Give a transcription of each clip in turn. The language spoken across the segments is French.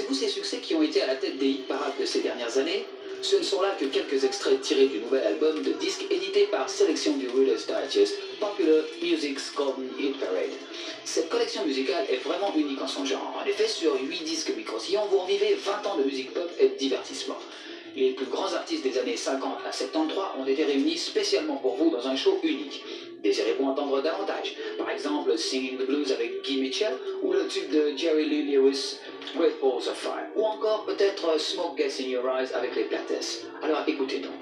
Connaissez-vous ces succès qui ont été à la tête des hit parades de ces dernières années? Ce ne sont là que quelques extraits tirés du nouvel album de disques édité par sélection du Reader's Digest, Popular Music's Golden Hit Parade. Cette collection musicale est vraiment unique en son genre. En effet, sur 8 disques micro-sillons, vous revivez 20 ans de musique pop et de divertissement. Les plus grands artistes des années 50 à 73 ont été réunis spécialement pour vous dans un show unique. Désirez-vous entendre davantage? Par exemple, Singing the Blues avec Guy Mitchell, ou le tube de Jerry Lee Lewis, Great Balls of Fire, ou encore peut-être Smoke Gets in Your Eyes avec les Platters. Alors écoutez donc.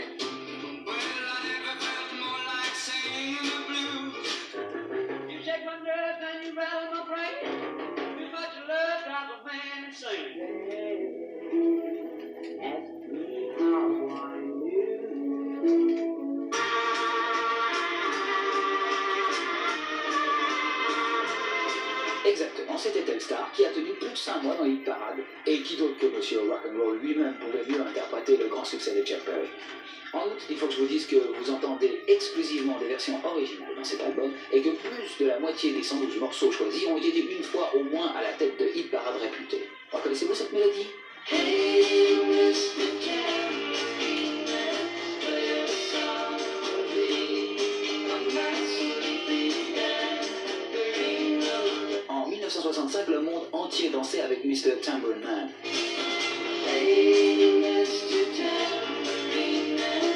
Exactement, c'était Telstar qui a tenu plus de 5 mois dans l'hit parade, et qui d'autre que Monsieur Rock'n'Roll lui-même pouvait mieux interpréter le grand succès de Chuck Berry. En outre, il faut que je vous dise que vous entendez exclusivement des versions originales dans cet album, et que plus de la moitié des 112 morceaux choisis ont été une fois au moins à la tête de hit parade réputés. Reconnaissez-vous cette mélodie? Hey, Mr. En 1965, le monde entier dansait avec Mr. Tambourine Man. Hey, Mr. Tambourine Man,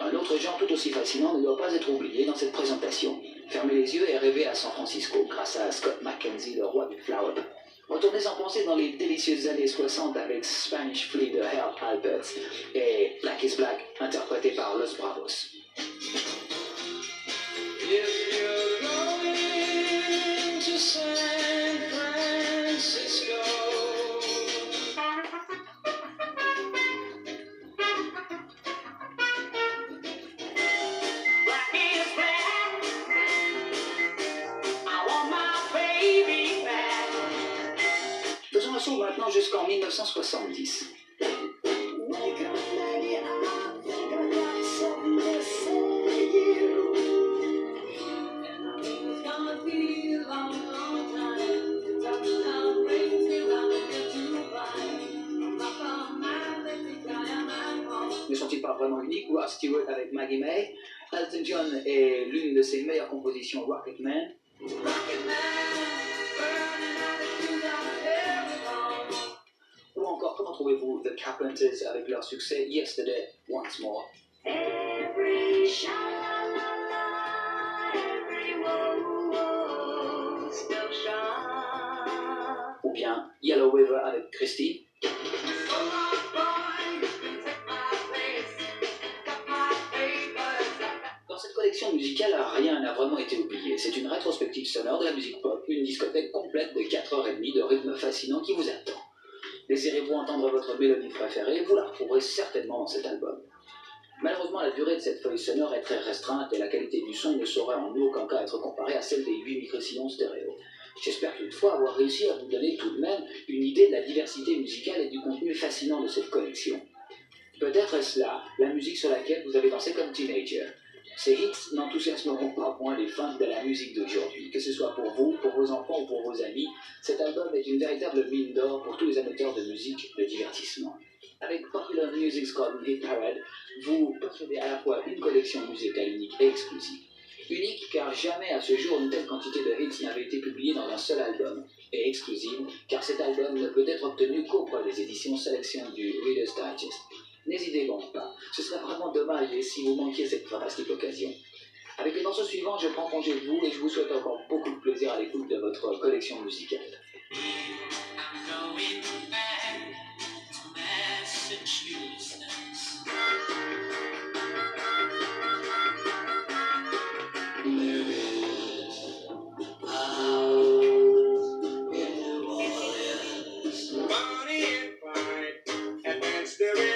un autre genre tout aussi fascinant ne doit pas être oublié dans cette présentation. Fermez les yeux et rêvez à San Francisco grâce à Scott McKenzie, le roi du flower. Retournez en pensée dans les délicieuses années 60 avec Spanish Flea de Herb Alpert et Black is Black, interprété par Los Bravos. If you're going to San Francisco, black is black, I want my baby back. Faisons un saut maintenant jusqu'en 1970. Ne sont-ils pas vraiment uniques? Rod Stewart avec Maggie May, Elton John est l'une de ses meilleures compositions, Rocket Man. Ou encore, comment trouvez-vous The Carpenters avec leur succès Yesterday, Once More? Every still shine. Ou bien Yellow River avec Christie. Dans cette collection musicale, rien n'a vraiment été oublié. C'est une rétrospective sonore de la musique pop, une discothèque complète de 4h30 de rythme fascinant qui vous attend. Désirez-vous entendre votre mélodie préférée? Vous la retrouverez certainement dans cet album. Malheureusement, la durée de cette feuille sonore est très restreinte et la qualité du son ne saurait en aucun cas être comparée à celle des 8 micro-sillons stéréo. J'espère toutefois avoir réussi à vous donner tout de même une idée de la diversité musicale et du contenu fascinant de cette collection. Peut-être est-ce là la musique sur laquelle vous avez dansé comme teenager. Ces hits n'enthousiasmeront pas moins les fans de la musique d'aujourd'hui. Que ce soit pour vous, pour vos enfants ou pour vos amis, cet album est une véritable mine d'or pour tous les amateurs de musique de divertissement. Avec Popular Music's Golden Hit Parade, vous possédez à la fois une collection musicale unique et exclusive. Unique car jamais à ce jour une telle quantité de hits n'avait été publiée dans un seul album. Et exclusive car cet album ne peut être obtenu qu'auprès des éditions sélection du Reader's Digest. N'hésitez donc pas, ce serait vraiment dommage si vous manquiez cette fantastique occasion. Avec les morceaux suivants, je prends congé de vous et je vous souhaite encore beaucoup de plaisir à l'écoute de votre collection musicale. Bonnie and Clyde advanced their